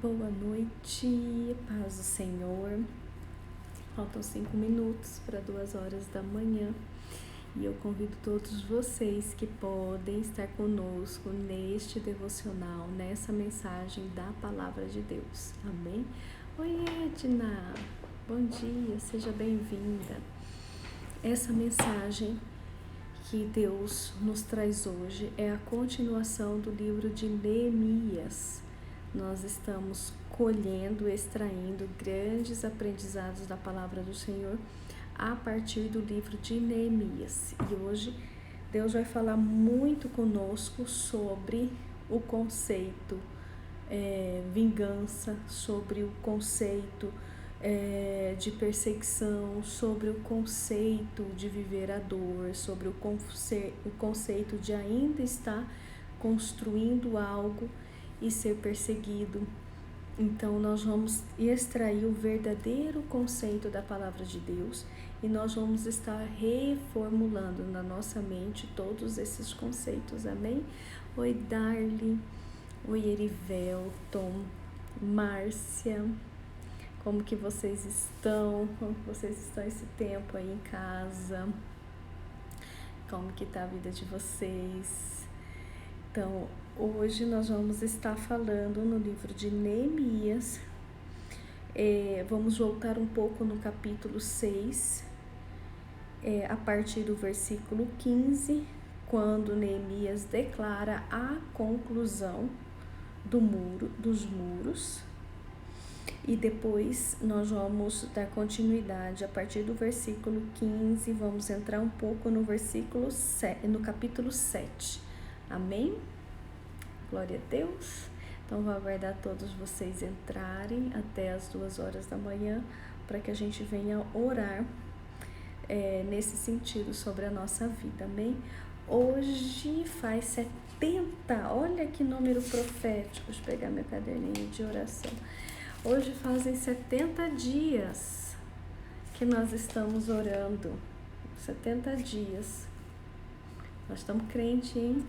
Boa noite, paz do Senhor. Faltam 5 minutos para 2 horas da manhã e eu convido todos vocês que podem estar conosco neste devocional, nessa mensagem da Palavra de Deus. Amém? Oi, Edna, bom dia, seja bem-vinda. Essa mensagem que Deus nos traz hoje é a continuação do livro de Neemias. Nós estamos colhendo, extraindo grandes aprendizados da palavra do Senhor a partir do livro de Neemias. E hoje Deus vai falar muito conosco sobre o conceito vingança, sobre o conceito de perseguição, sobre o conceito de viver a dor, sobre o conceito de ainda estar construindo algo e ser perseguido. Então nós vamos extrair o verdadeiro conceito da palavra de Deus e nós vamos estar reformulando na nossa mente todos esses conceitos, amém? Oi, Darly, oi, Erivelton, Márcia, como que vocês estão? Como que vocês estão esse tempo aí em casa? Como que tá a vida de vocês? Então, hoje nós vamos estar falando no livro de Neemias. Vamos voltar um pouco no capítulo 6, a partir do versículo 15, quando Neemias declara a conclusão dos muros. E depois nós vamos dar continuidade a partir do versículo 15, vamos entrar um pouco no no capítulo 7. Amém? Glória a Deus. Então vou aguardar todos vocês entrarem até as 2 horas da manhã para que a gente venha orar nesse sentido sobre a nossa vida, amém? Hoje faz 70, olha que número profético. Deixa eu pegar meu caderninho de oração. Hoje fazem 70 dias que nós estamos orando, 70 dias. Nós estamos crentes, hein?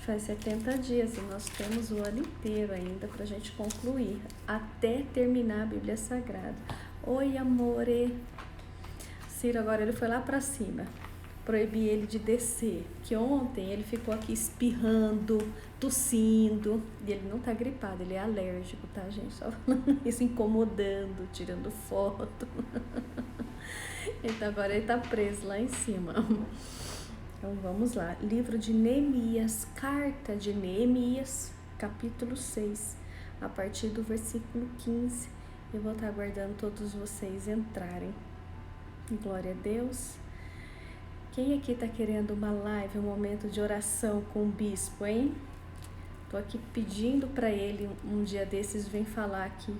Faz 70 dias e nós temos o ano inteiro ainda para a gente concluir, até terminar a Bíblia Sagrada. Oi, amore. Ciro, agora ele foi lá para cima. Proibi ele de descer, que ontem ele ficou aqui espirrando, tossindo, e ele não tá gripado, ele é alérgico, tá, gente? Só falando isso, incomodando, tirando foto. Então agora ele tá preso lá em cima. Então vamos lá, livro de Neemias, carta de Neemias, capítulo 6, a partir do versículo 15. Eu vou estar aguardando todos vocês entrarem. Glória a Deus. Quem aqui tá querendo uma live, um momento de oração com o bispo, hein? Tô aqui pedindo para ele, um dia desses, vem falar aqui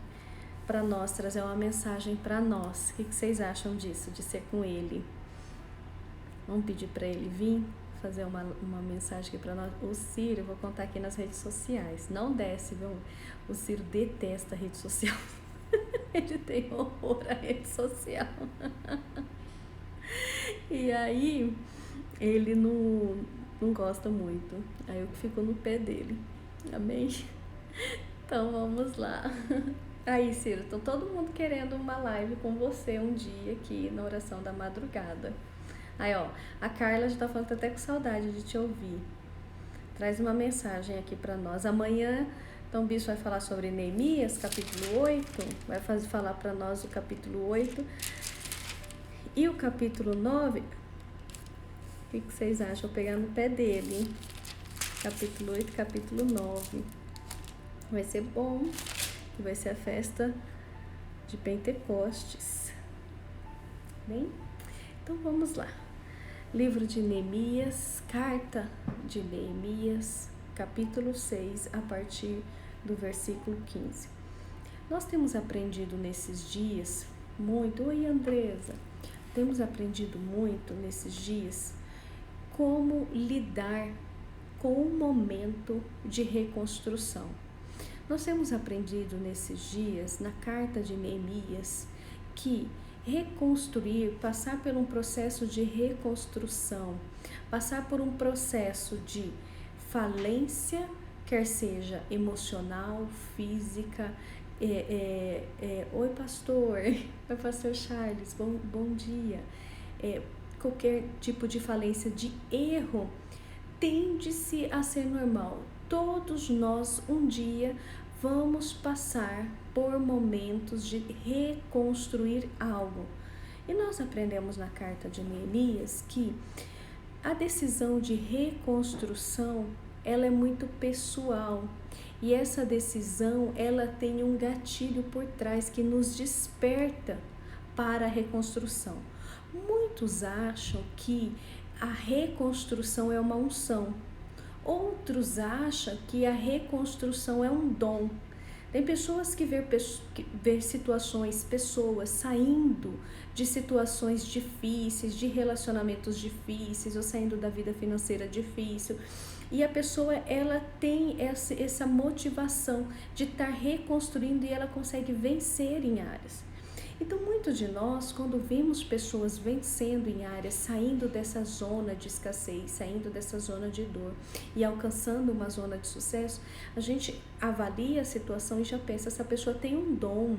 para nós, trazer uma mensagem para nós. O que vocês acham disso, de ser com ele? Vamos pedir para ele vir fazer uma mensagem aqui para nós. O Ciro, eu vou contar aqui nas redes sociais. Não desce, viu? O Ciro detesta a rede social. Ele tem horror à rede social. E aí, ele não gosta muito. Aí eu fico no pé dele. Amém? Então vamos lá. Aí, Ciro, tô todo mundo querendo uma live com você um dia aqui na oração da madrugada. Aí, ó, a Carla já tá falando que tá até com saudade de te ouvir. Traz uma mensagem aqui para nós. Amanhã, então, o bispo vai falar sobre Neemias, capítulo 8. Vai falar para nós o capítulo 8. E o capítulo 9, o que vocês acham? Vou pegar no pé dele, hein? Capítulo 8, capítulo 9. Vai ser bom, que vai ser a festa de Pentecostes. Bem? Então vamos lá. Livro de Neemias, carta de Neemias, capítulo 6, a partir do versículo 15. Nós temos aprendido nesses dias muito, oi Andresa, temos aprendido muito nesses dias como lidar com o momento de reconstrução. Nós temos aprendido nesses dias, na carta de Neemias, que reconstruir, passar por um processo de reconstrução, passar por um processo de falência, quer seja emocional, física. Oi, pastor. Oi, pastor Charles, bom dia. Qualquer tipo de falência, de erro, tende-se a ser normal. Todos nós, um dia, vamos passar por momentos de reconstruir algo. E nós aprendemos na carta de Neemias que a decisão de reconstrução, ela é muito pessoal. E essa decisão, ela tem um gatilho por trás que nos desperta para a reconstrução. Muitos acham que a reconstrução é uma unção. Outros acham que a reconstrução é um dom. Tem pessoas que vê situações, pessoas saindo de situações difíceis, de relacionamentos difíceis, ou saindo da vida financeira difícil. E a pessoa, ela tem essa motivação de estar reconstruindo e ela consegue vencer em áreas. Então, muitos de nós, quando vemos pessoas vencendo em áreas, saindo dessa zona de escassez, saindo dessa zona de dor e alcançando uma zona de sucesso, a gente avalia a situação e já pensa, essa pessoa tem um dom,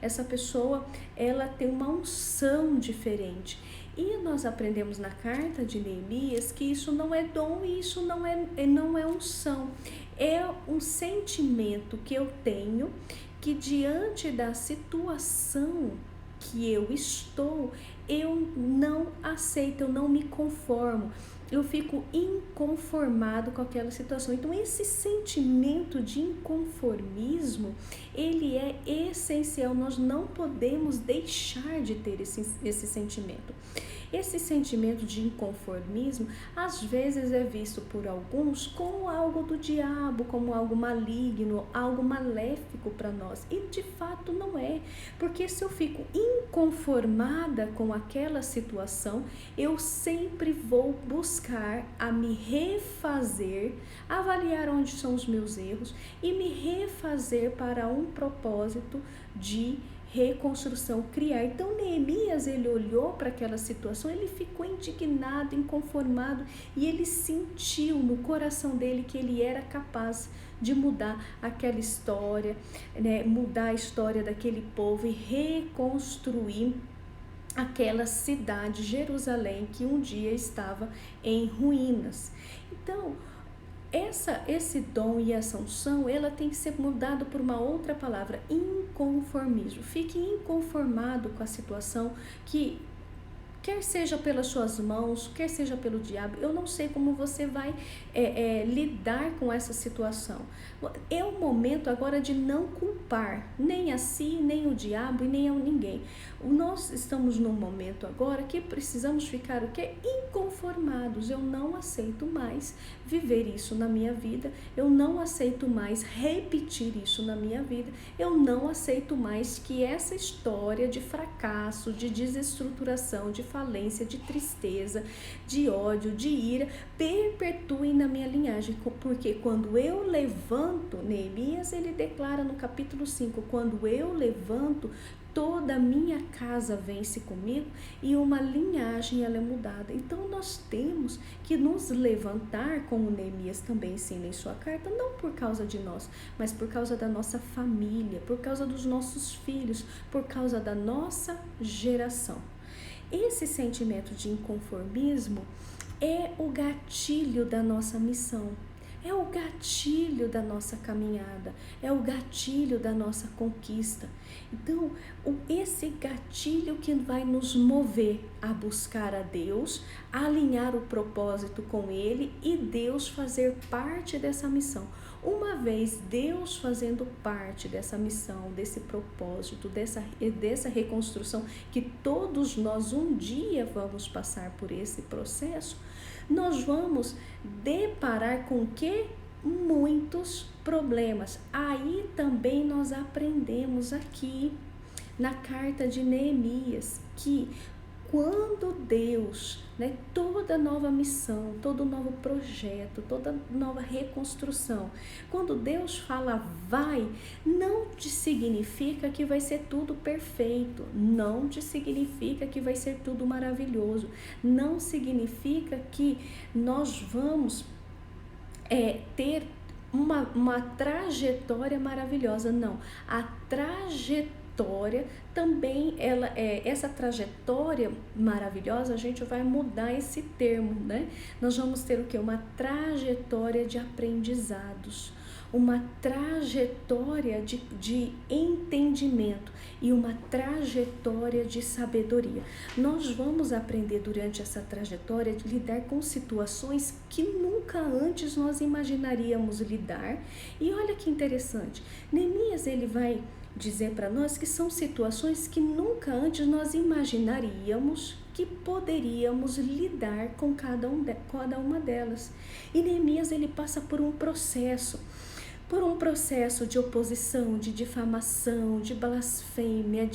essa pessoa, ela tem uma unção diferente. E nós aprendemos na carta de Neemias que isso não é dom e isso não é unção. É um sentimento que eu tenho, que diante da situação que eu estou, eu não aceito, eu não me conformo, eu fico inconformado com aquela situação. Então esse sentimento de inconformismo, ele é essencial, nós não podemos deixar de ter esse sentimento. Esse sentimento de inconformismo, às vezes é visto por alguns como algo do diabo, como algo maligno, algo maléfico para nós. E de fato não é, porque se eu fico inconformada com aquela situação, eu sempre vou buscar a me refazer, avaliar onde são os meus erros e me refazer para um propósito de reconstrução, criar. Então Neemias, ele olhou para aquela situação, ele ficou indignado, inconformado e ele sentiu no coração dele que ele era capaz de mudar aquela história, né? Mudar a história daquele povo e reconstruir aquela cidade, Jerusalém, que um dia estava em ruínas. Então, esse dom e essa unção, ela tem que ser mudada por uma outra palavra, inconformismo. Fique inconformado com a situação que, quer seja pelas suas mãos, quer seja pelo diabo, eu não sei como você vai lidar com essa situação. É o momento agora de não culpar nem a si, nem o diabo e nem a ninguém. Nós estamos num momento agora que precisamos ficar o quê? Inconformados. Eu não aceito mais viver isso na minha vida, eu não aceito mais repetir isso na minha vida, eu não aceito mais que essa história de fracasso, de desestruturação, de falência, de tristeza, de ódio, de ira, perpetuem na minha linhagem, porque quando eu levanto, Neemias, ele declara no capítulo 5, quando eu levanto, toda a minha casa vence comigo e uma linhagem ela é mudada. Então nós temos que nos levantar, como Neemias também ensina em sua carta, não por causa de nós, mas por causa da nossa família, por causa dos nossos filhos, por causa da nossa geração. Esse sentimento de inconformismo é o gatilho da nossa missão, é o gatilho da nossa caminhada, é o gatilho da nossa conquista. Então, esse gatilho que vai nos mover a buscar a Deus, a alinhar o propósito com Ele e Deus fazer parte dessa missão. Uma vez Deus fazendo parte dessa missão, desse propósito, dessa reconstrução, que todos nós um dia vamos passar por esse processo, nós vamos deparar com que? Muitos problemas. Aí também nós aprendemos aqui na carta de Neemias que quando Deus, toda nova missão, todo novo projeto, toda nova reconstrução, quando Deus fala vai, não te significa que vai ser tudo perfeito, não te significa que vai ser tudo maravilhoso, não significa que nós vamos ter uma trajetória maravilhosa, não. A trajetória também, essa trajetória maravilhosa, a gente vai mudar esse termo, né? Nós vamos ter o quê? Uma trajetória de aprendizados, uma trajetória de entendimento e uma trajetória de sabedoria. Nós vamos aprender durante essa trajetória de lidar com situações que nunca antes nós imaginaríamos lidar. E olha que interessante, Neemias ele vai dizer para nós que são situações que nunca antes nós imaginaríamos que poderíamos lidar com cada uma delas. E Neemias ele passa por um processo de oposição, de difamação, de blasfêmia,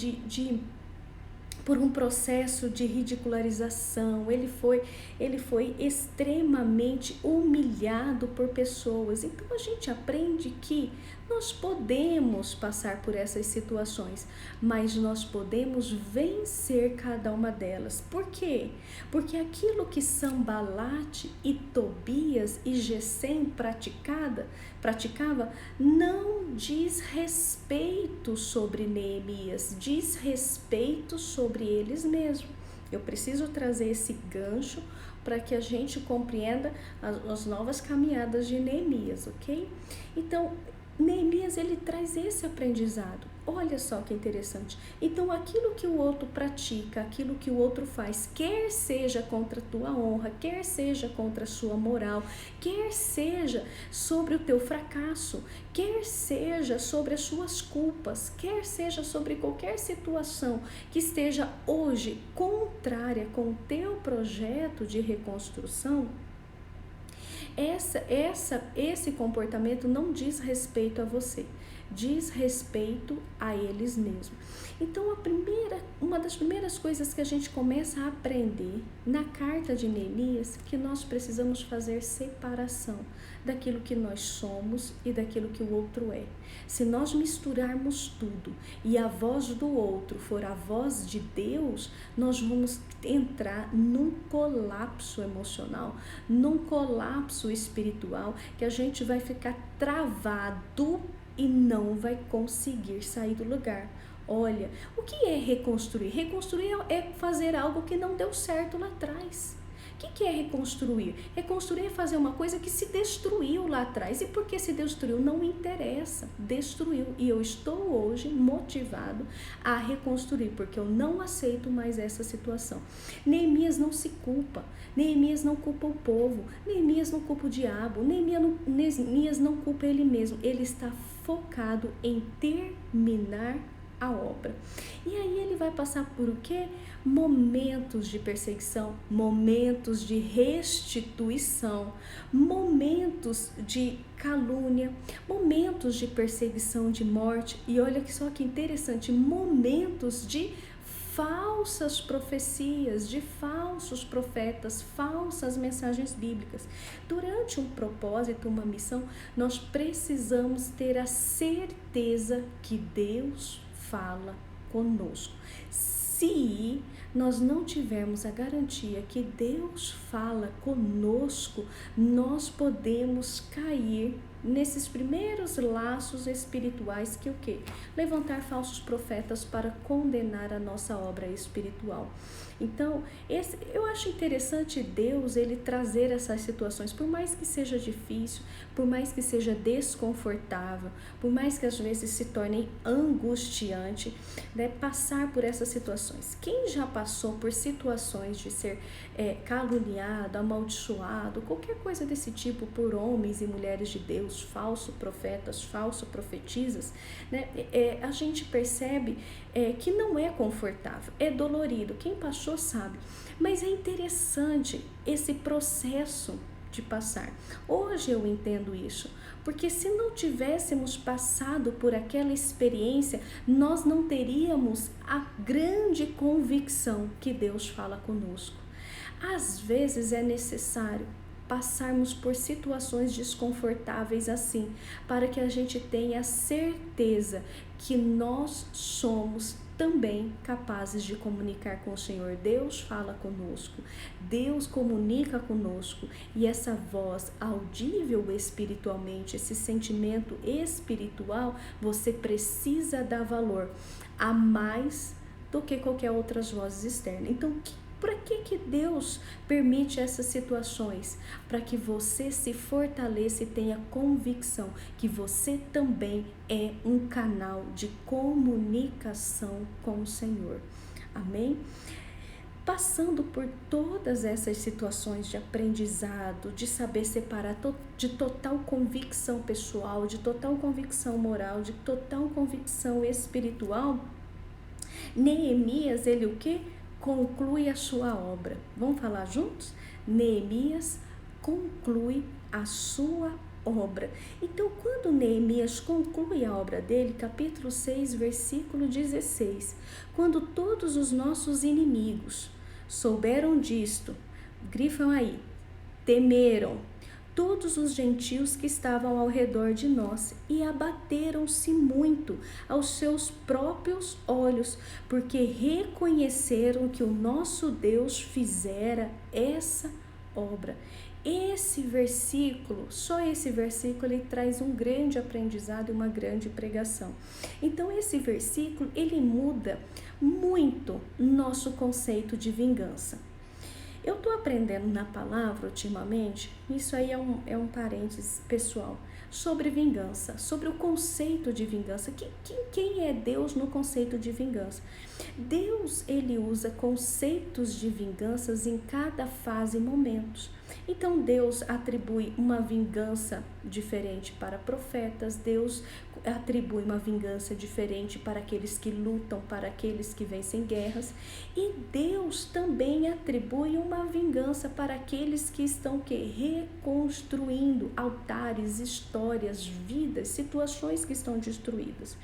por um processo de ridicularização. Ele foi extremamente humilhado por pessoas. Então a gente aprende que nós podemos passar por essas situações, mas nós podemos vencer cada uma delas. Por quê? Porque aquilo que Sanbalate e Tobias e Gesem praticava não diz respeito sobre Neemias, diz respeito sobre eles mesmos. Eu preciso trazer esse gancho para que a gente compreenda as novas caminhadas de Neemias, ok? Então, Neemias ele traz esse aprendizado. Olha só que interessante. Então, aquilo que o outro pratica, aquilo que o outro faz, quer seja contra a tua honra, quer seja contra a sua moral, quer seja sobre o teu fracasso, quer seja sobre as suas culpas, quer seja sobre qualquer situação que esteja hoje contrária com o teu projeto de reconstrução, esse comportamento não diz respeito a você, diz respeito a eles mesmos. Então, uma das primeiras coisas que a gente começa a aprender na carta de Neemias, que nós precisamos fazer separação daquilo que nós somos e daquilo que o outro é. Se nós misturarmos tudo e a voz do outro for a voz de Deus, nós vamos entrar num colapso emocional, num colapso espiritual, que a gente vai ficar travado e não vai conseguir sair do lugar. Olha, o que é reconstruir? Reconstruir é fazer algo que não deu certo lá atrás. O que é reconstruir? Reconstruir é fazer uma coisa que se destruiu lá atrás. E por que se destruiu? Não interessa. Destruiu. E eu estou hoje motivado a reconstruir, porque eu não aceito mais essa situação. Neemias não se culpa. Neemias não culpa o povo. Neemias não culpa o diabo. Neemias não culpa ele mesmo. Ele está focado em terminar a obra. E aí ele vai passar por o quê? Momentos de perseguição, momentos de restituição, momentos de calúnia, momentos de perseguição, de morte. E olha só que interessante, momentos de falsas profecias, de falsos profetas, falsas mensagens bíblicas. Durante um propósito, uma missão, nós precisamos ter a certeza que Deus fala conosco. Se nós não tivermos a garantia que Deus fala conosco, nós podemos cair nesses primeiros laços espirituais que o quê? Levantar falsos profetas para condenar a nossa obra espiritual. Então, eu acho interessante Deus, ele trazer essas situações, por mais que seja difícil, por mais que seja desconfortável, por mais que às vezes se torne angustiante, né, passar por essas situações. Quem já passou por situações de ser caluniado, amaldiçoado, qualquer coisa desse tipo por homens e mulheres de Deus, falsos profetas, falsos profetisas, né, a gente percebe que não é confortável, é dolorido. Quem passou sabe, mas é interessante esse processo de passar. Hoje eu entendo isso, porque se não tivéssemos passado por aquela experiência, nós não teríamos a grande convicção que Deus fala conosco. Às vezes é necessário passarmos por situações desconfortáveis assim, para que a gente tenha certeza que nós somos também capazes de comunicar com o Senhor. Deus fala conosco, Deus comunica conosco, e essa voz audível espiritualmente, esse sentimento espiritual, você precisa dar valor a mais do que qualquer outras vozes externas. Então, para que Deus permite essas situações? Para que você se fortaleça e tenha convicção que você também é um canal de comunicação com o Senhor. Amém? Passando por todas essas situações de aprendizado, de saber separar, de total convicção pessoal, de total convicção moral, de total convicção espiritual, Neemias, ele o quê? Conclui a sua obra. Vamos falar juntos? Neemias conclui a sua obra. Então, quando Neemias conclui a obra dele, capítulo 6, versículo 16, quando todos os nossos inimigos souberam disto, grifam aí, temeram todos os gentios que estavam ao redor de nós e abateram-se muito aos seus próprios olhos, porque reconheceram que o nosso Deus fizera essa obra. Esse versículo, só esse versículo, ele traz um grande aprendizado e uma grande pregação. Então, esse versículo, ele muda muito nosso conceito de vingança. Eu estou aprendendo na palavra ultimamente, isso aí é um parênteses pessoal, sobre vingança, sobre o conceito de vingança. Quem é Deus no conceito de vingança? Deus, ele usa conceitos de vinganças em cada fase e momentos. Então, Deus atribui uma vingança diferente para profetas, Deus atribui uma vingança diferente para aqueles que lutam, para aqueles que vencem guerras, e Deus também atribui uma vingança para aqueles que estão reconstruindo altares, histórias, vidas, situações que estão destruídas.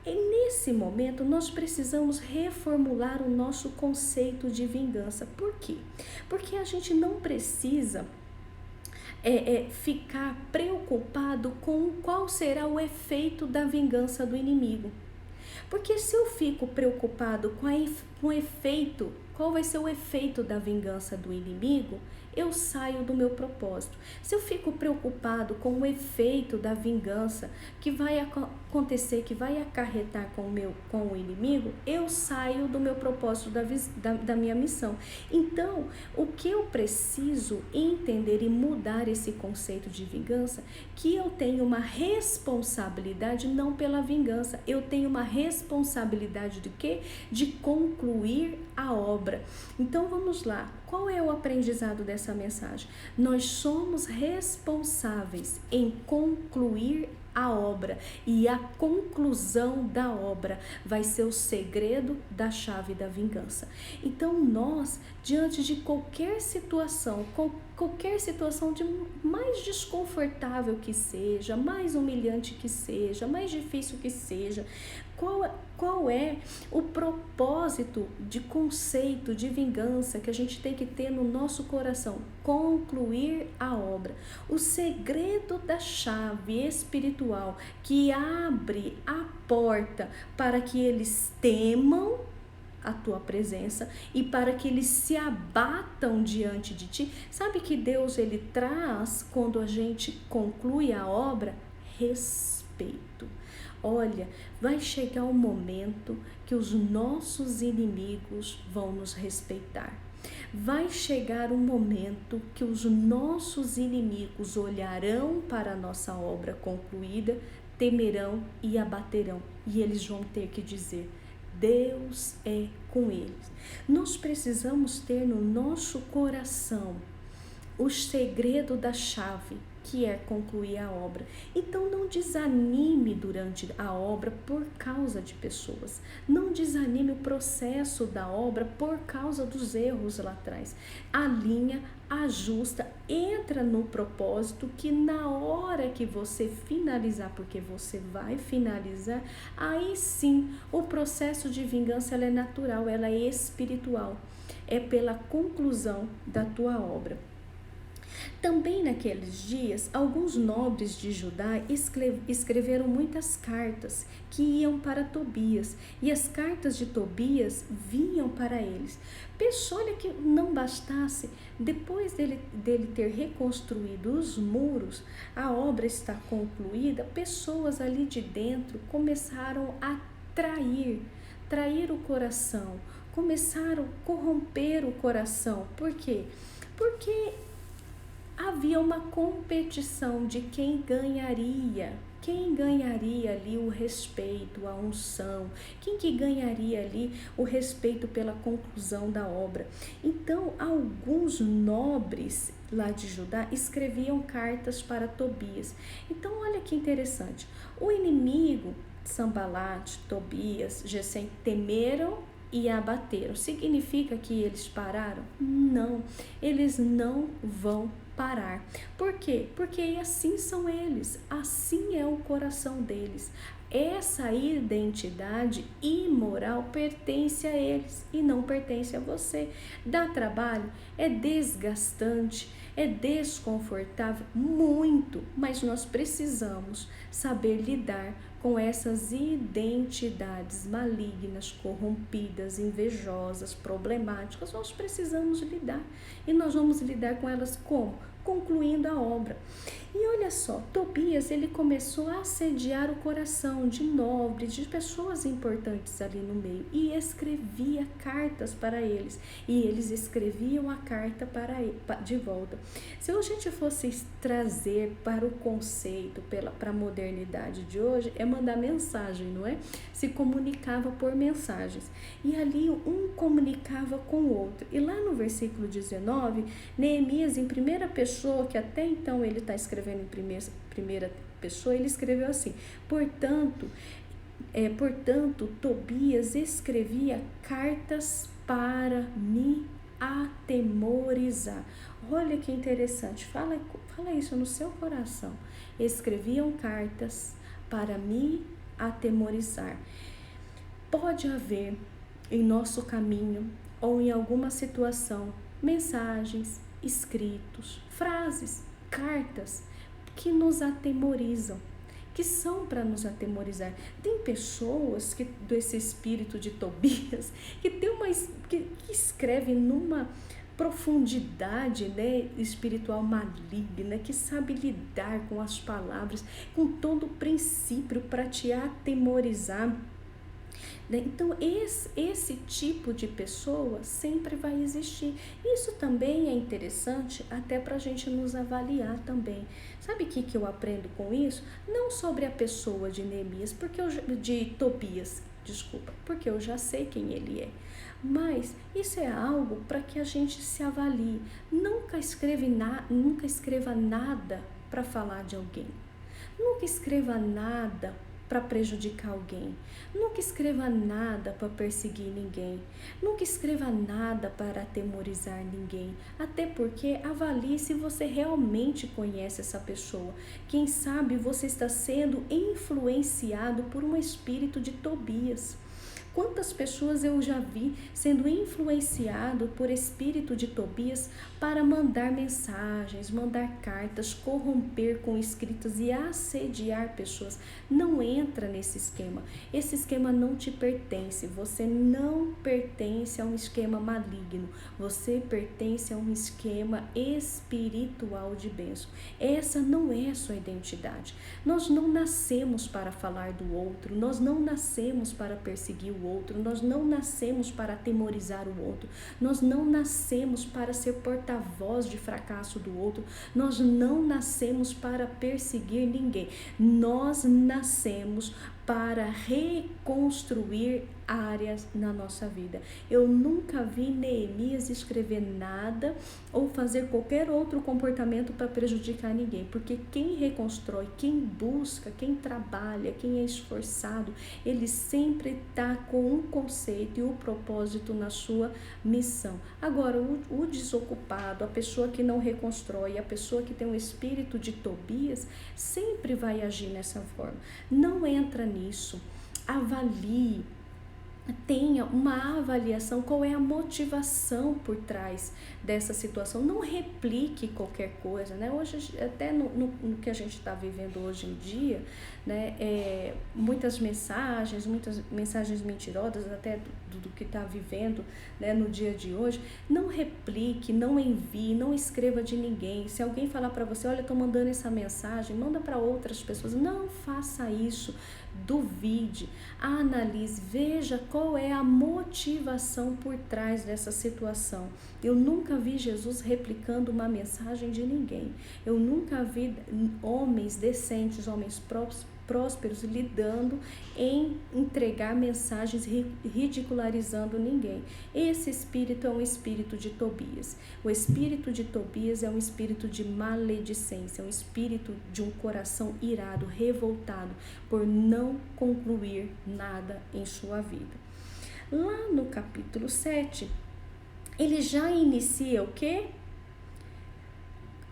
E nesse momento nós precisamos reformular o nosso conceito de vingança. Por quê? Porque a gente não precisa ficar preocupado com qual será o efeito da vingança do inimigo. Porque se eu fico preocupado com o efeito, qual vai ser o efeito da vingança do inimigo, eu saio do meu propósito. Se eu fico preocupado com o efeito da vingança que vai acontecer, que vai acarretar com o inimigo, eu saio do meu propósito, da minha missão. Então, o que eu preciso entender e mudar esse conceito de vingança, que eu tenho uma responsabilidade não pela vingança, eu tenho uma responsabilidade de quê? De concluir a obra. Então, vamos lá. Qual é o aprendizado dessa mensagem? Nós somos responsáveis em concluir a obra, e a conclusão da obra vai ser o segredo da chave da vingança. Então nós, diante de qualquer situação de mais desconfortável que seja, mais humilhante que seja, mais difícil que seja, qual é o propósito de conceito de vingança que a gente tem que ter no nosso coração? Concluir a obra. O segredo da chave espiritual que abre a porta para que eles temam a tua presença e para que eles se abatam diante de ti. Sabe que Deus, ele traz, quando a gente conclui a obra, respeito. Olha, vai chegar um momento que os nossos inimigos vão nos respeitar. Vai chegar um momento que os nossos inimigos olharão para a nossa obra concluída, temerão e abaterão. E eles vão ter que dizer: Deus é com eles. Nós precisamos ter no nosso coração o segredo da chave, que é concluir a obra. Então não desanime durante a obra por causa de pessoas. Não desanime o processo da obra por causa dos erros lá atrás. Alinha, ajusta, entra no propósito, que na hora que você finalizar, porque você vai finalizar, aí sim o processo de vingança, ela é natural, ela é espiritual. É pela conclusão da tua obra. Também naqueles dias, alguns nobres de Judá escreveram muitas cartas que iam para Tobias, e as cartas de Tobias vinham para eles. Olha que não bastasse, depois dele ter reconstruído os muros, a obra está concluída, pessoas ali de dentro começaram a trair o coração, começaram a corromper o coração. Por quê? Porque havia uma competição de quem ganharia ali o respeito, a unção, quem que ganharia ali o respeito pela conclusão da obra. Então, alguns nobres lá de Judá escreviam cartas para Tobias. Então, olha que interessante, o inimigo, Sambalate, Tobias, Gesem, temeram e abateram. Significa que eles pararam? Não, eles não vão parar. Por quê? Porque assim são eles, assim é o coração deles. Essa identidade imoral pertence a eles e não pertence a você. Dá trabalho, é desgastante, é desconfortável, muito, mas nós precisamos saber lidar com essas identidades malignas, corrompidas, invejosas, problemáticas. Nós precisamos lidar, e nós vamos lidar com elas como? Concluindo a obra. E olha só, Tobias, ele começou a assediar o coração de nobres, de pessoas importantes ali no meio, e escrevia cartas para eles, e eles escreviam a carta de volta. Se a gente fosse trazer para o conceito, para a modernidade de hoje, é mandar mensagem, não é? Se comunicava por mensagens, e ali um comunicava com o outro. E lá no versículo 19, Neemias, em primeira pessoa, que até então ele está escrevendo em primeira pessoa, ele escreveu assim: portanto, Tobias escrevia cartas para me atemorizar. Olha que interessante, fala isso no seu coração. Escreviam cartas para me atemorizar. Pode haver em nosso caminho ou em alguma situação mensagens, escritos, frases, cartas que nos atemorizam, que são para nos atemorizar. Tem pessoas desse espírito de Tobias que escreve numa profundidade, né, espiritual maligna, que sabe lidar com as palavras, com todo o princípio para te atemorizar. Então, esse tipo de pessoa sempre vai existir. Isso também é interessante até para a gente nos avaliar também. Sabe o que eu aprendo com isso? Não sobre a pessoa de Neemias, de Tobias, desculpa, porque eu já sei quem ele é. Mas isso é algo para que a gente se avalie. Nunca escreva nada para falar de alguém. Nunca escreva nada para prejudicar alguém. Nunca escreva nada para perseguir ninguém. Nunca escreva nada para atemorizar ninguém. Até porque avalie se você realmente conhece essa pessoa. Quem sabe você está sendo influenciado por um espírito de Tobias. Quantas pessoas eu já vi sendo influenciado por espírito de Tobias para mandar mensagens, mandar cartas, corromper com escritas e assediar pessoas. Não entra nesse esquema. Esse esquema não te pertence. Você não pertence a um esquema maligno. Você pertence a um esquema espiritual de bênção. Essa não é a sua identidade. Nós não nascemos para falar do outro. Nós não nascemos para perseguir o outro, nós não nascemos para atemorizar o outro, nós não nascemos para ser porta-voz de fracasso do outro, nós não nascemos para perseguir ninguém, nós nascemos para reconstruir áreas na nossa vida. Eu nunca vi Neemias escrever nada ou fazer qualquer outro comportamento para prejudicar ninguém, porque quem reconstrói, quem busca, quem trabalha, quem é esforçado, ele sempre está com um conceito e um propósito na sua missão. Agora, o desocupado, a pessoa que não reconstrói, a pessoa que tem um espírito de Tobias, sempre vai agir nessa forma. Não entra nisso. Avalie tenha uma avaliação, qual é a motivação por trás dessa situação. Não replique qualquer coisa, né? Hoje, até no que a gente está vivendo hoje em dia, né? Muitas mensagens mentirosas, até do que está vivendo, né? No dia de hoje. Não replique, não envie, não escreva de ninguém. Se alguém falar para você, olha, estou mandando essa mensagem, manda para outras pessoas. Não faça isso. Duvide, analise, veja qual é a motivação por trás dessa situação. Eu nunca vi Jesus replicando uma mensagem de ninguém. Eu nunca vi homens decentes, homens prósperos lidando em entregar mensagens ridicularizando ninguém. Esse espírito é um espírito de Tobias. O espírito de Tobias é um espírito de maledicência, um espírito de um coração irado, revoltado por não concluir nada em sua vida. Lá no capítulo 7, ele já inicia o quê?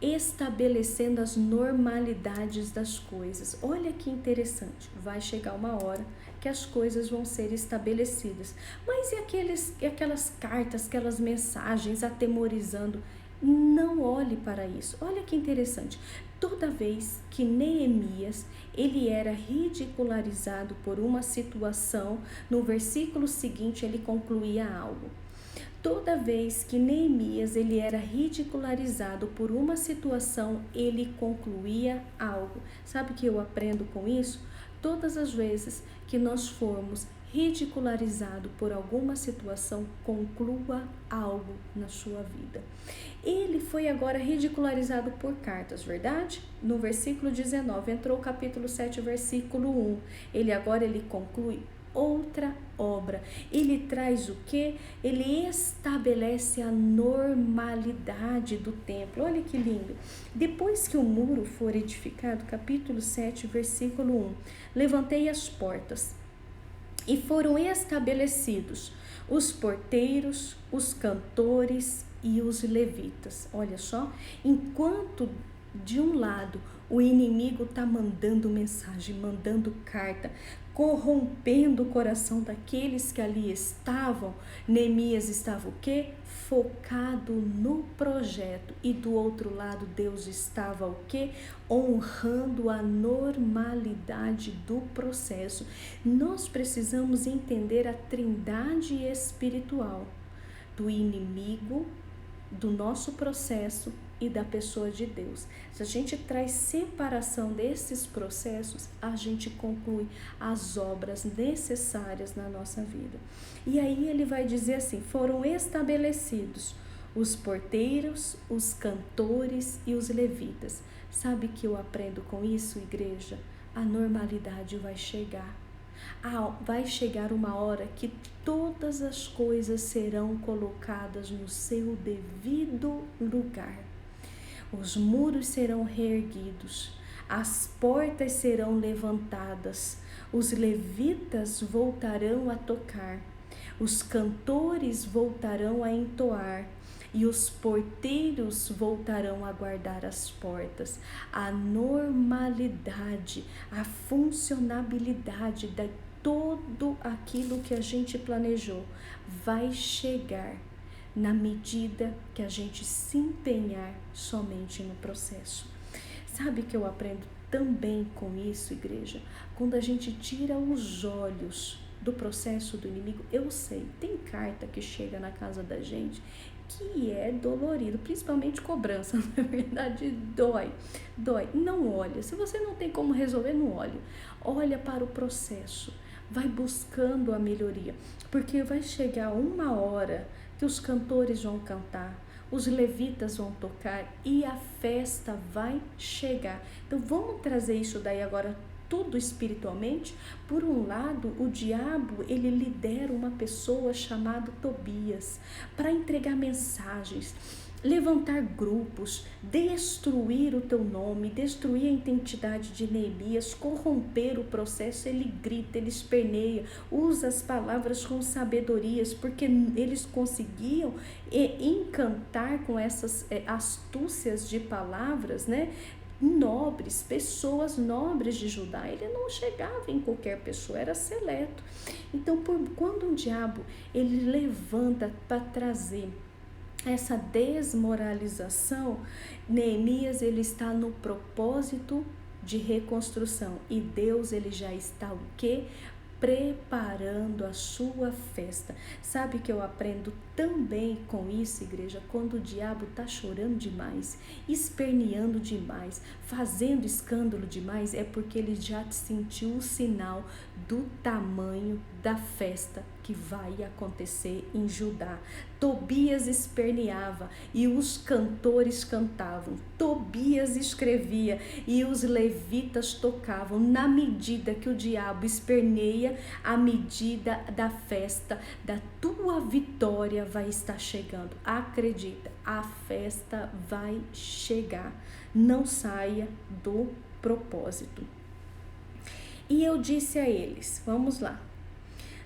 Estabelecendo as normalidades das coisas. Olha que interessante, vai chegar uma hora que as coisas vão ser estabelecidas. Mas e aquelas cartas, aquelas mensagens atemorizando? Não olhe para isso. Olha que interessante. Toda vez que Neemias ele era ridicularizado por uma situação, no versículo seguinte ele concluía algo. Toda vez que Neemias ele era ridicularizado por uma situação, ele concluía algo. Sabe o que eu aprendo com isso? Todas as vezes que nós formos ridicularizados por alguma situação, conclua algo na sua vida. Ele foi agora ridicularizado por cartas, verdade? No versículo 19, entrou o capítulo 7, versículo 1. Ele conclui outra obra. Ele traz o quê? Ele estabelece a normalidade do templo. Olha que lindo. Depois que o muro for edificado, capítulo 7, versículo 1. Levantei as portas e foram estabelecidos os porteiros, os cantores e os levitas. Olha só, enquanto de um lado o inimigo está mandando mensagem, mandando carta, corrompendo o coração daqueles que ali estavam, Neemias estava o quê? Focado no projeto. E do outro lado Deus estava o quê? Honrando a normalidade do processo. Nós precisamos entender a trindade espiritual do inimigo, do nosso processo e da pessoa de Deus. Se a gente traz separação desses processos, a gente conclui as obras necessárias na nossa vida. E aí ele vai dizer assim: foram estabelecidos os porteiros, os cantores e os levitas. Sabe que eu aprendo com isso, igreja? A normalidade vai chegar. Vai chegar uma hora que todas as coisas serão colocadas no seu devido lugar. Os muros serão reerguidos, as portas serão levantadas, os levitas voltarão a tocar, os cantores voltarão a entoar e os porteiros voltarão a guardar as portas. A normalidade, a funcionabilidade de tudo aquilo que a gente planejou vai chegar na medida que a gente se empenhar somente no processo. Sabe que eu aprendo também com isso, igreja? Quando a gente tira os olhos do processo do inimigo, eu sei, tem carta que chega na casa da gente que é dolorido, principalmente cobrança, na verdade dói. Não olha, se você não tem como resolver, não olha. Olha para o processo, vai buscando a melhoria, porque vai chegar uma hora que os cantores vão cantar, os levitas vão tocar e a festa vai chegar. Então vamos trazer isso daí agora tudo espiritualmente. Por um lado, o diabo ele lidera uma pessoa chamada Tobias para entregar mensagens, levantar grupos, destruir o teu nome, destruir a identidade de Neemias, corromper o processo. Ele grita, ele esperneia, usa as palavras com sabedorias, porque eles conseguiam encantar com essas astúcias de palavras, né? nobres, pessoas nobres de Judá. Ele não chegava em qualquer pessoa, era seleto. Então, quando o diabo ele levanta para trazer essa desmoralização, Neemias ele está no propósito de reconstrução, e Deus ele já está o quê? Preparando a sua festa. Sabe que eu aprendo também com isso, igreja? Quando o diabo está chorando demais, esperneando demais, fazendo escândalo demais, é porque ele já sentiu o sinal do tamanho da festa que vai acontecer em Judá. Tobias esperneava e os cantores cantavam. Tobias escrevia e os levitas tocavam. Na medida que o diabo esperneia, a medida da festa, da tua vitória vai estar chegando. Acredita, a festa vai chegar. Não saia do propósito. E eu disse a eles, vamos lá: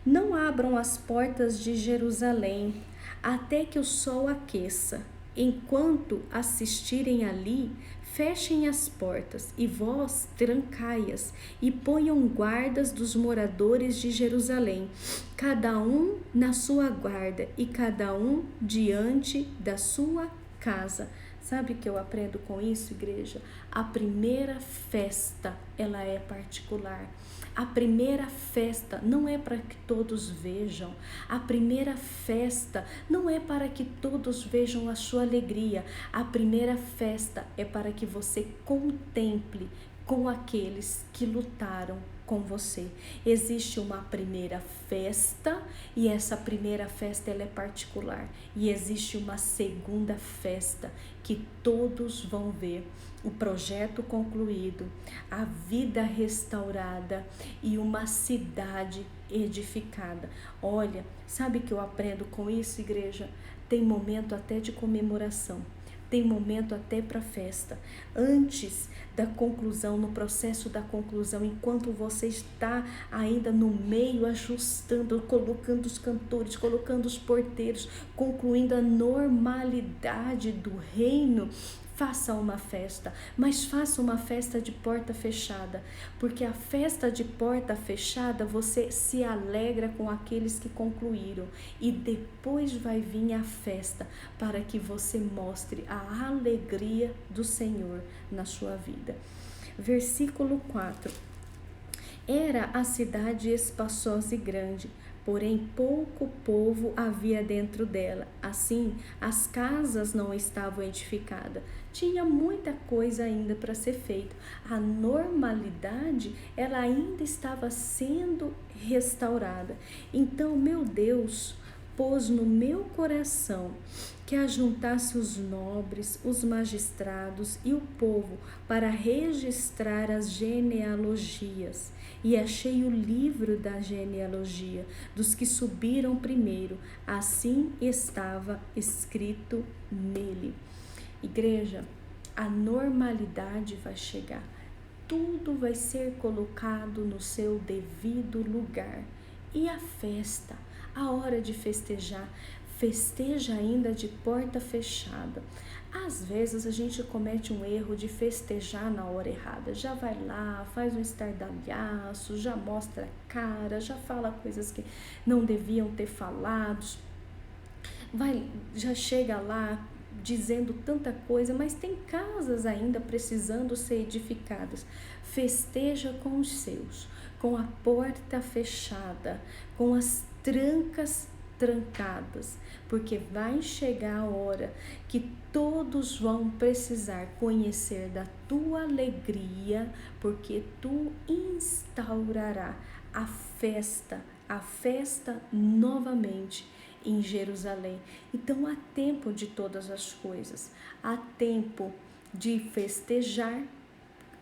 não abram as portas de Jerusalém até que o sol aqueça. Enquanto assistirem ali, fechem as portas, e vós trancai-as, e ponham guardas dos moradores de Jerusalém, cada um na sua guarda, e cada um diante da sua casa. Sabe o que eu aprendo com isso, igreja? A primeira festa, ela é particular. A primeira festa não é para que todos vejam. A primeira festa não é para que todos vejam a sua alegria. A primeira festa é para que você contemple com aqueles que lutaram com você. Existe uma primeira festa, e essa primeira festa ela é particular, e existe uma segunda festa que todos vão ver o projeto concluído, a vida restaurada e uma cidade edificada. Olha, sabe que eu aprendo com isso, igreja? Tem momento até de comemoração. Tem momento até para festa. Antes da conclusão, no processo da conclusão, enquanto você está ainda no meio, ajustando, colocando os cantores, colocando os porteiros, concluindo a normalidade do reino, faça uma festa, mas faça uma festa de porta fechada, porque a festa de porta fechada você se alegra com aqueles que concluíram, e depois vai vir a festa para que você mostre a alegria do Senhor na sua vida. Versículo 4. Era a cidade espaçosa e grande, porém pouco povo havia dentro dela. Assim, as casas não estavam edificadas. Tinha muita coisa ainda para ser feita. A normalidade, ela ainda estava sendo restaurada. Então, meu Deus pôs no meu coração que ajuntasse os nobres, os magistrados e o povo para registrar as genealogias. E achei o livro da genealogia dos que subiram primeiro. Assim estava escrito nele. Igreja, a normalidade vai chegar. Tudo vai ser colocado no seu devido lugar. E a festa, a hora de festejar, festeja ainda de porta fechada. Às vezes a gente comete um erro de festejar na hora errada. Já vai lá, faz um estardalhaço, já mostra a cara, já fala coisas que não deviam ter falado. Já chega lá dizendo tanta coisa, mas tem casas ainda precisando ser edificadas. Festeja com os seus, com a porta fechada, com as trancas trancadas, porque vai chegar a hora que todos vão precisar conhecer da tua alegria, porque tu instaurará a festa novamente em Jerusalém. Então há tempo de todas as coisas, há tempo de festejar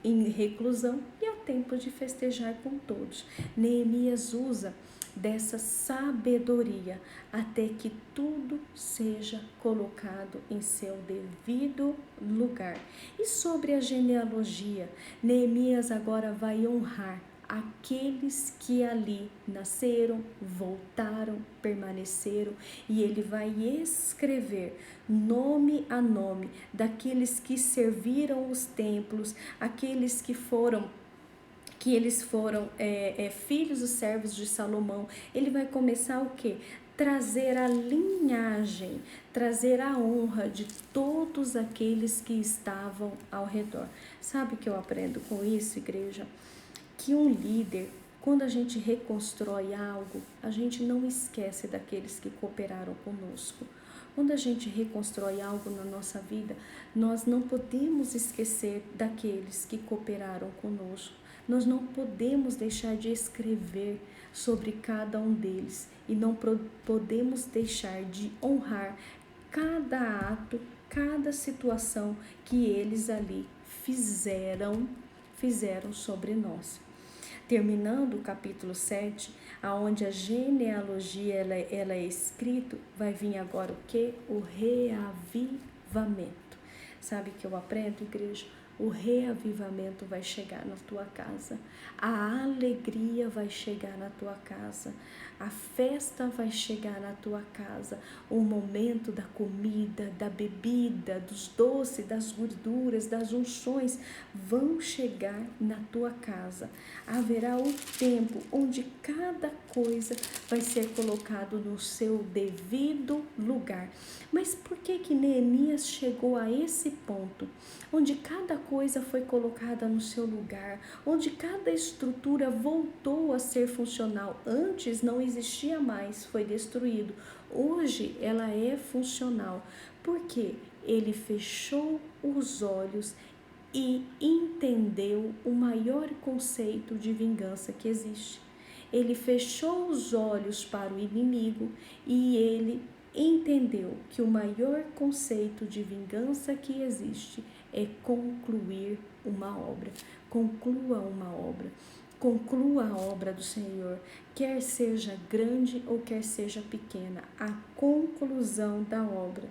em reclusão e há tempo de festejar com todos. Neemias usa dessa sabedoria até que tudo seja colocado em seu devido lugar. E sobre a genealogia, Neemias agora vai honrar aqueles que ali nasceram, voltaram, permaneceram, e ele vai escrever nome a nome daqueles que serviram os templos, aqueles que eles foram filhos dos servos de Salomão. Ele vai começar o quê? Trazer a linhagem, trazer a honra de todos aqueles que estavam ao redor. Sabe o que eu aprendo com isso, igreja? Que um líder, quando a gente reconstrói algo, a gente não esquece daqueles que cooperaram conosco. Quando a gente reconstrói algo na nossa vida, nós não podemos esquecer daqueles que cooperaram conosco. Nós não podemos deixar de escrever sobre cada um deles e não podemos deixar de honrar cada ato, cada situação que eles ali fizeram sobre nós. Terminando o capítulo 7, aonde a genealogia ela é escrita, vai vir agora o que? O reavivamento. Sabe o que eu aprendo, igreja? O reavivamento vai chegar na tua casa, a alegria vai chegar na tua casa, a festa vai chegar na tua casa, o momento da comida, da bebida, dos doces, das gorduras, das unções vão chegar na tua casa. Haverá o tempo onde cada coisa vai ser colocado no seu devido lugar. Mas por que Neemias chegou a esse ponto? Onde cada coisa foi colocada no seu lugar, onde cada estrutura voltou a ser funcional. Antes não existia mais, foi destruído. Hoje ela é funcional. Por quê? Ele fechou os olhos e entendeu o maior conceito de vingança que existe. Ele fechou os olhos para o inimigo e ele entendeu que o maior conceito de vingança que existe é concluir uma obra. Conclua uma obra. Conclua a obra do Senhor, quer seja grande ou quer seja pequena. A conclusão da obra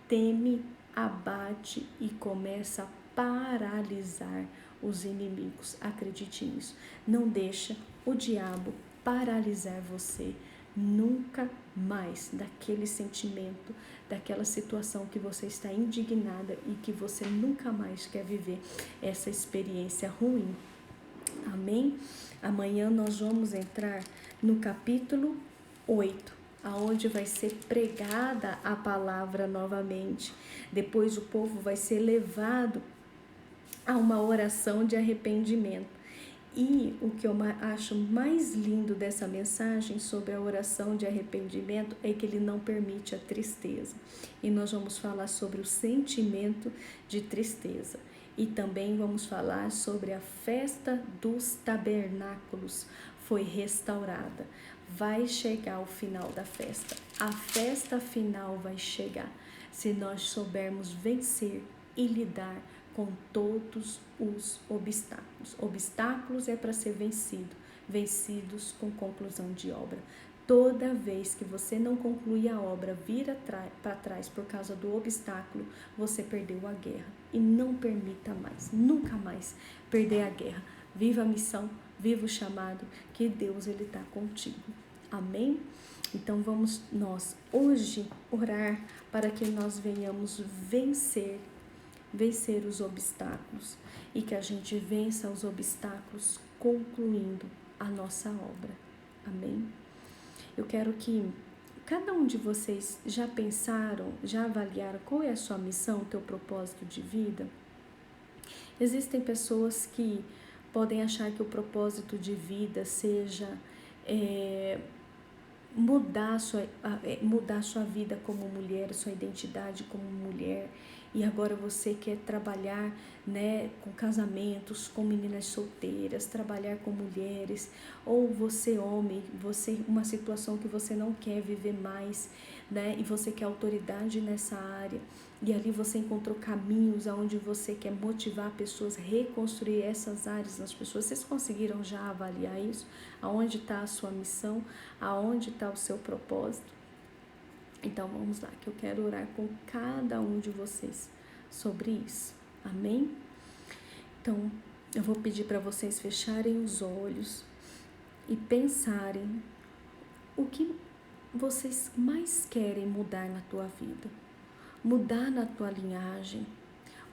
teme, abate e começa a paralisar os inimigos. Acredite nisso. Não deixa o diabo paralisar você. Nunca mais daquele sentimento, daquela situação que você está indignada e que você nunca mais quer viver essa experiência ruim. Amém? Amanhã nós vamos entrar no capítulo 8, aonde vai ser pregada a palavra novamente. Depois o povo vai ser levado a uma oração de arrependimento. E o que eu acho mais lindo dessa mensagem sobre a oração de arrependimento é que ele não permite a tristeza. E nós vamos falar sobre o sentimento de tristeza. E também vamos falar sobre a festa dos tabernáculos. Foi restaurada. Vai chegar o final da festa. A festa final vai chegar se nós soubermos vencer e lidar com todos os obstáculos. Obstáculos é para ser vencidos com conclusão de obra. Toda vez que você não conclui a obra, vira para trás por causa do obstáculo, você perdeu a guerra. E não permita mais, nunca mais perder a guerra. Viva a missão, viva o chamado, que Deus ele está contigo. Amém? Então vamos nós hoje orar para que nós venhamos vencer os obstáculos e que a gente vença os obstáculos concluindo a nossa obra. Amém? Eu quero que cada um de vocês já pensaram, já avaliaram qual é a sua missão, o teu propósito de vida? Existem pessoas que podem achar que o propósito de vida seja mudar sua vida como mulher, sua identidade como mulher, e agora você quer trabalhar, né, com casamentos, com meninas solteiras, trabalhar com mulheres, ou você homem, uma situação que você não quer viver mais, né, e você quer autoridade nessa área, e ali você encontrou caminhos aonde você quer motivar pessoas, reconstruir essas áreas nas pessoas. Vocês conseguiram já avaliar isso? Aonde está a sua missão? Aonde está o seu propósito? Então vamos lá, que eu quero orar com cada um de vocês sobre isso. Amém? Então eu vou pedir para vocês fecharem os olhos e pensarem o que vocês mais querem mudar na tua vida, mudar na tua linhagem.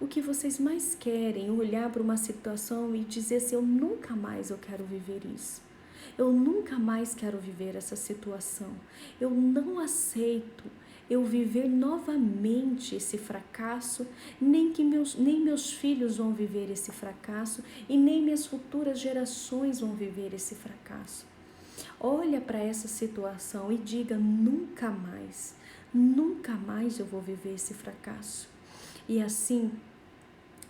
O que vocês mais querem olhar para uma situação e dizer assim, eu nunca mais eu quero viver isso. Eu nunca mais quero viver essa situação. Eu não aceito eu viver novamente esse fracasso, nem meus filhos vão viver esse fracasso e nem minhas futuras gerações vão viver esse fracasso. Olha para essa situação e diga, nunca mais eu vou viver esse fracasso. E assim,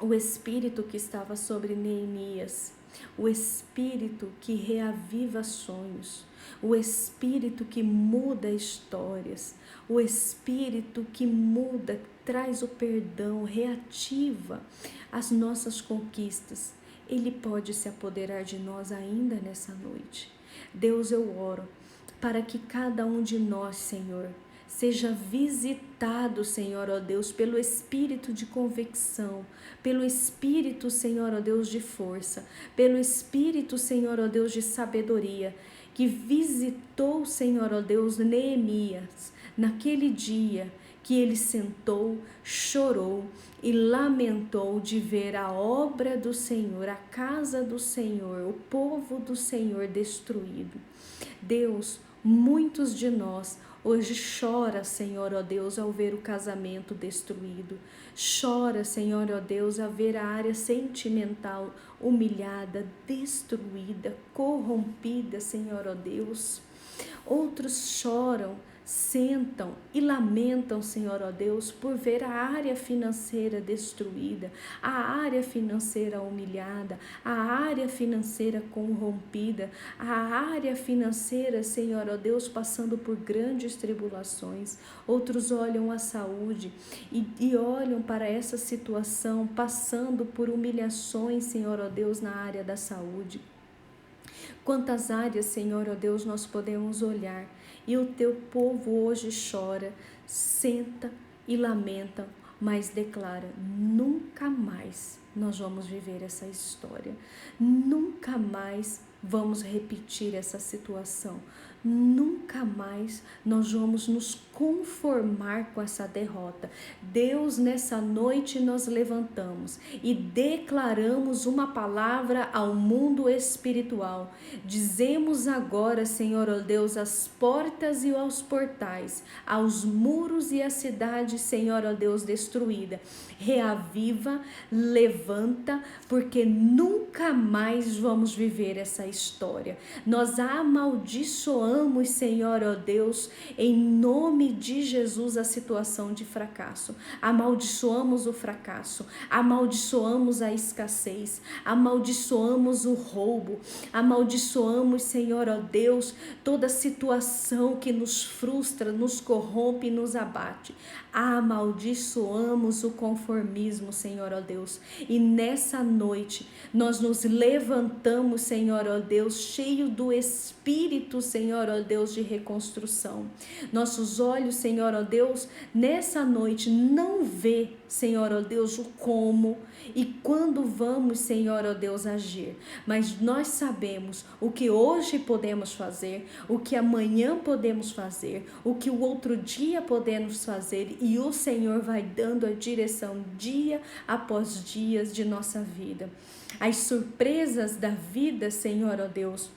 o Espírito que estava sobre Neemias, o Espírito que reaviva sonhos, o Espírito que muda histórias, o Espírito que muda, traz o perdão, reativa as nossas conquistas. Ele pode se apoderar de nós ainda nessa noite. Deus, eu oro para que cada um de nós, Senhor, seja visitado, Senhor, ó Deus, pelo Espírito de convicção, pelo Espírito, Senhor, ó Deus, de força, pelo Espírito, Senhor, ó Deus, de sabedoria, que visitou, Senhor, ó Deus, Neemias, naquele dia que ele sentou, chorou e lamentou de ver a obra do Senhor, a casa do Senhor, o povo do Senhor destruído. Deus, muitos de nós hoje chora, Senhor, ó Deus, ao ver o casamento destruído. Chora, Senhor, ó Deus, a ver a área sentimental humilhada, destruída, corrompida, Senhor, ó Deus. Outros choram, sentam e lamentam, Senhor, ó Deus, por ver a área financeira destruída, a área financeira humilhada, a área financeira corrompida, a área financeira, Senhor, ó Deus, passando por grandes tribulações. Outros olham a saúde e olham para essa situação, passando por humilhações, Senhor, ó Deus, na área da saúde. Quantas áreas, Senhor, ó Deus, nós podemos olhar e o teu povo hoje chora, senta e lamenta, mas declara, nunca mais nós vamos viver essa história, nunca mais vamos repetir essa situação, nunca mais nós vamos nos conformar com essa derrota. Deus, nessa noite nós levantamos e declaramos uma palavra ao mundo espiritual. Dizemos agora, Senhor, ó Deus, às portas e aos portais, aos muros e à cidade, Senhor, ó Deus, destruída. Reaviva, levanta, porque nunca mais vamos viver essa história. Nós amaldiçoamos, Senhor, ó Deus, em nome de Jesus, a situação de fracasso. Amaldiçoamos o fracasso, amaldiçoamos a escassez, amaldiçoamos o roubo, amaldiçoamos, Senhor, ó Deus, toda situação que nos frustra, nos corrompe e nos abate. Amaldiçoamos o conformismo, Senhor, ó Deus. E nessa noite nós nos levantamos, Senhor, ó Deus, cheio do Espírito, Senhor, ó Deus, de reconstrução. Nossos olhos, Senhor, ó Deus, nessa noite não vê, Senhor, ó Deus, o como e quando vamos, Senhor, ó Deus, agir. Mas nós sabemos o que hoje podemos fazer, o que amanhã podemos fazer, o que o outro dia podemos fazer, e o Senhor vai dando a direção dia após dia de nossa vida. As surpresas da vida, Senhor, ó Deus,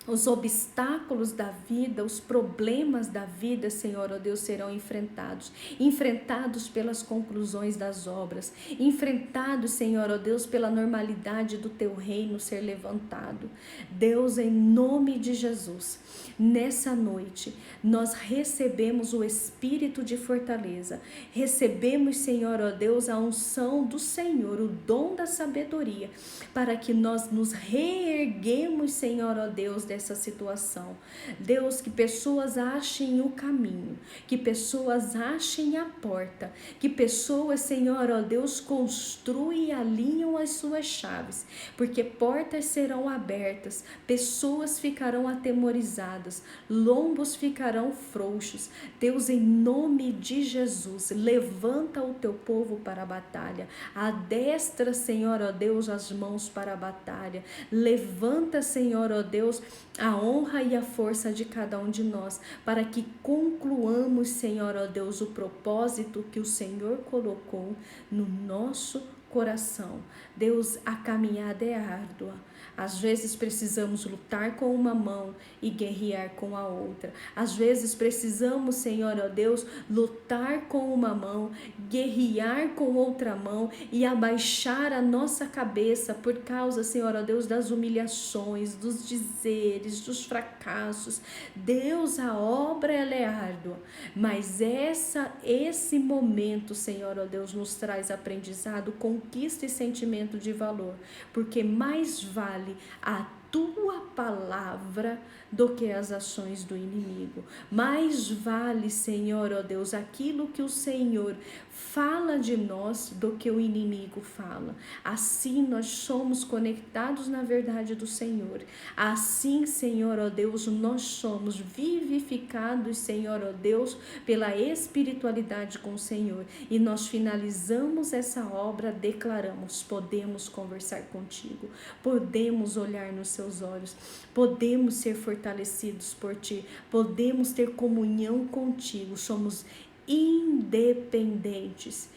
os obstáculos da vida, os problemas da vida, Senhor, ó Deus, serão enfrentados pelas conclusões das obras, enfrentados, Senhor, ó Deus, pela normalidade do teu reino ser levantado. Deus, em nome de Jesus, nessa noite, nós recebemos o Espírito de fortaleza, recebemos, Senhor, ó Deus, a unção do Senhor, o dom da sabedoria, para que nós nos reerguemos, Senhor, ó Deus, dessa situação. Deus, que pessoas achem o caminho, que pessoas achem a porta, que pessoas, Senhor, ó Deus, construem e alinham as suas chaves, porque portas serão abertas, pessoas ficarão atemorizadas, lombos ficarão frouxos. Deus, em nome de Jesus, levanta o teu povo para a batalha, adestra, Senhor, ó Deus, as mãos para a batalha, levanta, Senhor, ó Deus, a honra e a força de cada um de nós, para que concluamos, Senhor, ó Deus, o propósito que o Senhor colocou no nosso coração. Deus, a caminhada é árdua. Às vezes precisamos lutar com uma mão e guerrear com a outra. Às vezes precisamos, Senhor, ó Deus, lutar com uma mão, guerrear com outra mão e abaixar a nossa cabeça por causa, Senhor, ó Deus, das humilhações, dos dizeres, dos fracassos. Deus, a obra ela é árdua, mas esse momento, Senhor, ó Deus, nos traz aprendizado, conquista e sentimento de valor, porque mais vale a tua palavra do que as ações do inimigo. Mais vale, Senhor, ó Deus, aquilo que o Senhor fala de nós do que o inimigo fala. Assim nós somos conectados na verdade do Senhor. Assim, Senhor, ó Deus, nós somos vivificados, Senhor, ó Deus, pela espiritualidade com o Senhor. E nós finalizamos essa obra, declaramos: podemos conversar contigo, podemos olhar nos seus olhos, podemos ser fortalecidos por ti, podemos ter comunhão contigo, somos independentes,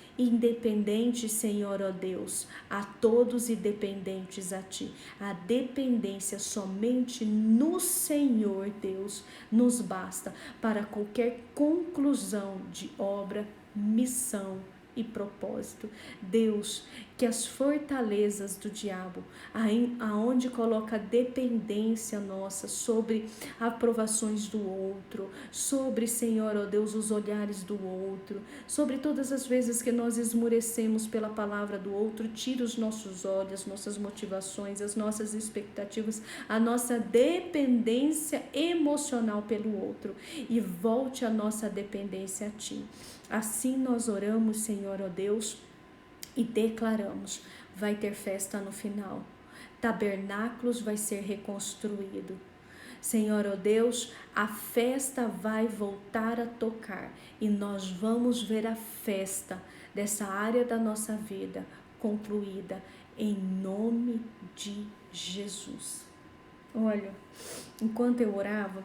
Senhor, ó Deus, a todos e dependentes a ti. A dependência somente no Senhor, Deus, nos basta para qualquer conclusão de obra, missão e propósito. Deus, que as fortalezas do diabo, aonde coloca a dependência nossa sobre aprovações do outro, sobre, Senhor, ó Deus, os olhares do outro, sobre todas as vezes que nós esmurecemos pela palavra do outro, tira os nossos olhos, nossas motivações, as nossas expectativas, a nossa dependência emocional pelo outro e volte a nossa dependência a ti. Assim nós oramos, Senhor, ó Deus, e declaramos: vai ter festa no final, tabernáculos vai ser reconstruído. Senhor, ó Deus, a festa vai voltar a tocar e nós vamos ver a festa dessa área da nossa vida concluída em nome de Jesus. Olha, enquanto eu orava,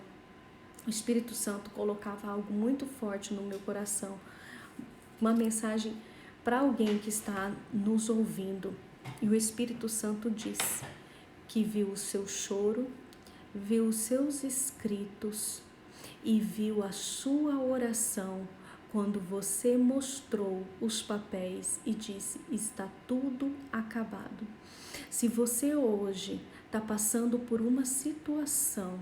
o Espírito Santo colocava algo muito forte no meu coração, uma mensagem para alguém que está nos ouvindo. E o Espírito Santo diz que viu o seu choro, viu os seus escritos e viu a sua oração quando você mostrou os papéis e disse: está tudo acabado. Se você hoje está passando por uma situação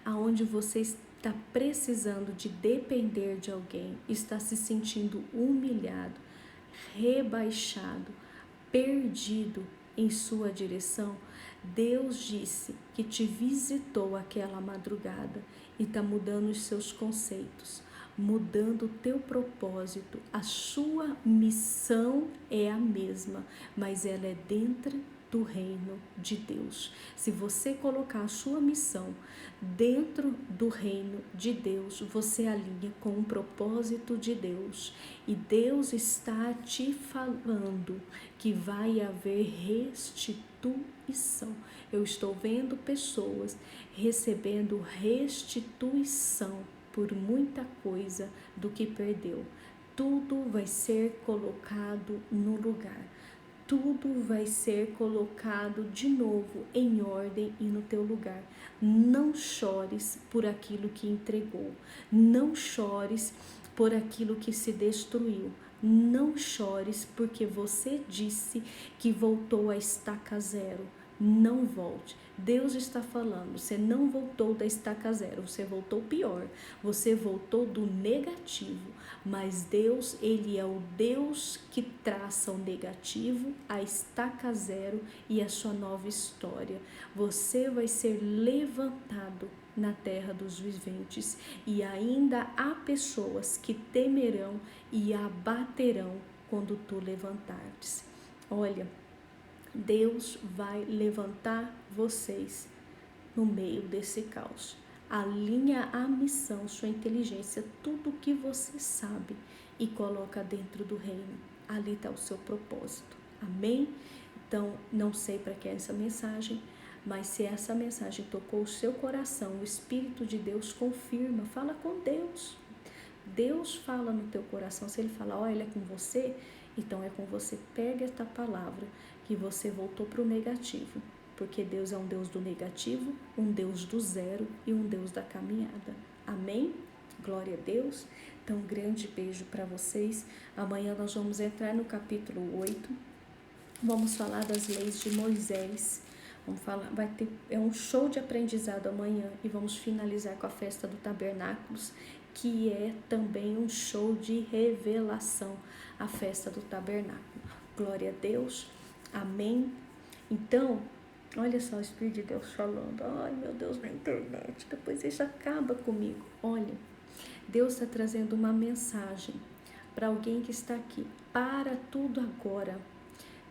onde você está precisando de depender de alguém, está se sentindo humilhado, rebaixado, perdido em sua direção, Deus disse que te visitou aquela madrugada e está mudando os seus conceitos, mudando o teu propósito. A sua missão é a mesma, mas ela é dentro do reino de Deus. Se você colocar a sua missão dentro do reino de Deus, você alinha com o propósito de Deus. E Deus está te falando que vai haver restituição. Eu estou vendo pessoas recebendo restituição por muita coisa do que perdeu. Tudo vai ser colocado no lugar. Tudo vai ser colocado de novo em ordem e no teu lugar. Não chores por aquilo que entregou. Não chores por aquilo que se destruiu. Não chores porque você disse que voltou à estaca zero. Não volte. Deus está falando, você não voltou da estaca zero, você voltou pior, você voltou do negativo, mas Deus, Ele é o Deus que traça o negativo, a estaca zero e a sua nova história. Você vai ser levantado na terra dos viventes e ainda há pessoas que temerão e abaterão quando tu levantares. Olha, Deus vai levantar vocês no meio desse caos. Alinha a missão, sua inteligência, tudo que você sabe e coloca dentro do reino. Ali está o seu propósito. Amém? Então, não sei para que é essa mensagem, Mas se essa mensagem tocou o seu coração, o Espírito de Deus confirma, fala com Deus. Deus fala no teu coração. Se Ele falar, olha, é com você, então é com você. Pega esta palavra que você voltou para o negativo. Porque Deus é um Deus do negativo, um Deus do zero e um Deus da caminhada. Amém? Glória a Deus. Então, um grande beijo para vocês. Amanhã nós vamos entrar no capítulo 8. Vamos falar das leis de Moisés. Vamos falar, é um show de aprendizado amanhã e vamos finalizar com a festa do Tabernáculos, que é também um show de revelação, a festa do Tabernáculo. Glória a Deus. Amém. Então, olha só o Espírito de Deus falando. Ai, meu Deus, na internet, depois isso acaba comigo. Olha, Deus está trazendo uma mensagem para alguém que está aqui. Para tudo agora,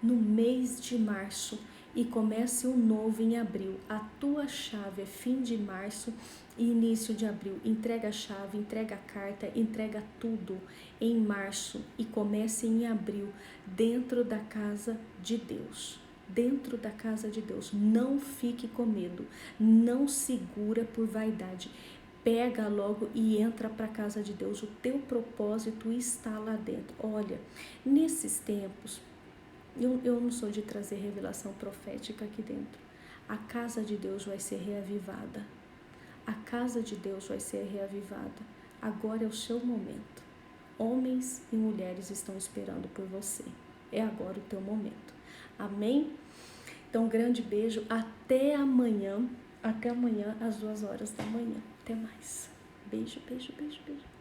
no mês de março, e comece o novo em abril. A tua chave é fim de março e início de abril. Entrega a chave, entrega a carta, entrega tudo em março e comece em abril, dentro da casa de Deus. Dentro da casa de Deus. Não fique com medo, não segura por vaidade. Pega logo e entra para a casa de Deus. O teu propósito está lá dentro. Olha, nesses tempos, eu não sou de trazer revelação profética aqui dentro. A casa de Deus vai ser reavivada. A casa de Deus vai ser reavivada. Agora é o seu momento. Homens e mulheres estão esperando por você. É agora o teu momento. Amém? Então, um grande beijo. Até amanhã. Até amanhã, às 2 horas da manhã. Até mais. Beijo, beijo, beijo, beijo.